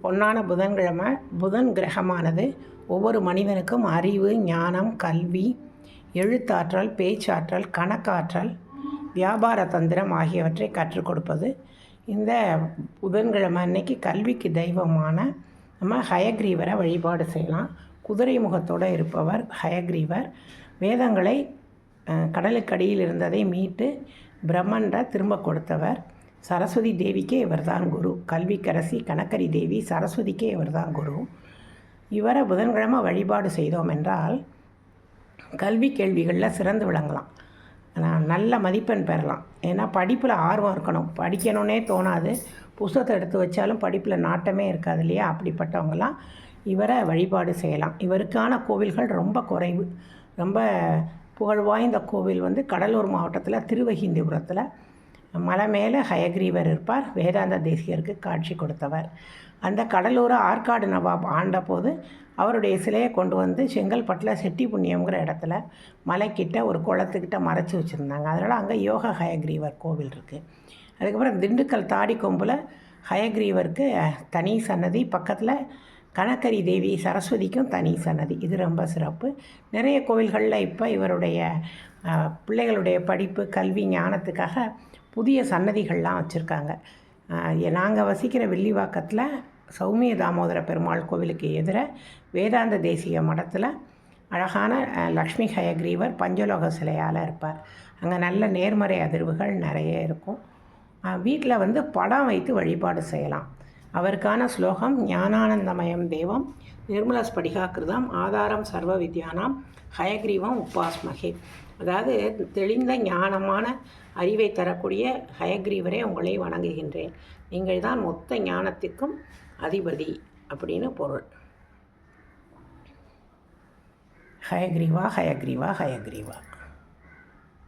பொன்னான புதன்கிழமை புதன் கிரகமானது ஒவ்வொரு மனிதனுக்கும் அறிவு, ஞானம், கல்வி, எழுத்தாற்றல், பேச்சாற்றல், கணக்காற்றல், வியாபார தந்திரம் ஆகியவற்றை கற்றுக் கொடுப்பது. இந்த புதன்கிழமை அன்னைக்கு கல்விக்கு தெய்வமான நம்ம ஹயக்ரீவரை வழிபாடு செய்யலாம். குதிரை முகத்தோடு இருப்பவர் ஹயக்ரீவர். வேதங்களை கடலுக்கடியில் இருந்ததை மீட்டு பிரம்மன்ட திரும்ப கொடுத்தவர். சரஸ்வதி தேவிக்கே இவர்தான் குரு. கல்விக்கரசி கணக்கரி தேவி சரஸ்வதிக்கே இவர்தான் குரு. இவரை புதன்கிழமை வழிபாடு செய்தோம் என்றால் கல்வி கேள்விகளில் சிறந்து விளங்கலாம், நல்ல மதிப்பெண் பெறலாம். ஏன்னா படிப்பில் ஆர்வம் இருக்கணும், படிக்கணுன்னே தோணாது, புத்தகத்தை எடுத்து வச்சாலும் படிப்பில் நாட்டமே இருக்காது இல்லையா? அப்படிப்பட்டவங்களாம் இவரை வழிபாடு செய்யலாம். இவருக்கான கோவில்கள் ரொம்ப குறைவு. ரொம்ப புகழ்வாய்ந்த கோவில் கடலூர் மாவட்டத்தில் திருவகிந்திபுரத்தில் மலை மேலே ஹயக்ரீவர் இருப்பார். வேதாந்த தேசிகருக்கு காட்சி கொடுத்தவர். அந்த கடலூரை ஆற்காடு நவாப் ஆண்ட போது அவருடைய சிலையை கொண்டு செங்கல்பட்டில் செட்டி புண்ணியங்கிற இடத்துல மலைக்கிட்ட ஒரு குளத்துக்கிட்ட மறைச்சி வச்சுருந்தாங்க. அதனால் அங்கே யோக ஹயக்ரீவர் கோவில் இருக்குது. அதுக்கப்புறம் திண்டுக்கல் தாடி கொம்பில் ஹயக்ரீவருக்கு தனி சன்னதி, பக்கத்தில் கணக்கரி தேவி சரஸ்வதிக்கும் தனி சன்னதி. இது ரொம்ப சிறப்பு. நிறைய கோவில்களில் இப்போ இவருடைய பிள்ளைகளுடைய படிப்பு, கல்வி, ஞானத்துக்காக புதிய சன்னதிகள்லாம் வச்சுருக்காங்க. நாங்கள் வசிக்கிற வில்லிவாக்கத்தில் சௌமிய தாமோதர பெருமாள் கோவிலுக்கு எதிர வேதாந்த தேசிக மடத்தில் அழகான லக்ஷ்மி ஹயக்ரீவர் பஞ்சலோக சிலையால் இருப்பார். அங்கே நல்ல நேர்மறை அதிர்வுகள் நிறைய இருக்கும். வீட்டில் படம் வைத்து வழிபாடு செய்யலாம். அவருக்கான ஸ்லோகம் ஞானானந்தமயம் தேவம் நிர்மல ஸ்படிகாக்கிருதம் ஆதாரம் சர்வ வித்யானாம் ஹயக்ரீவம் உபாஸ்மகே. அதாவது தெளிந்த ஞானமான அறிவை தரக்கூடிய ஹயக்ரீவரே உங்களை வணங்குகின்றேன், நீங்கள் தான் மொத்த ஞானத்திற்கும் அதிபதி அப்படின்னு பொருள். ஹயக்ரீவா ஹயக்ரீவா ஹயக்ரீவா.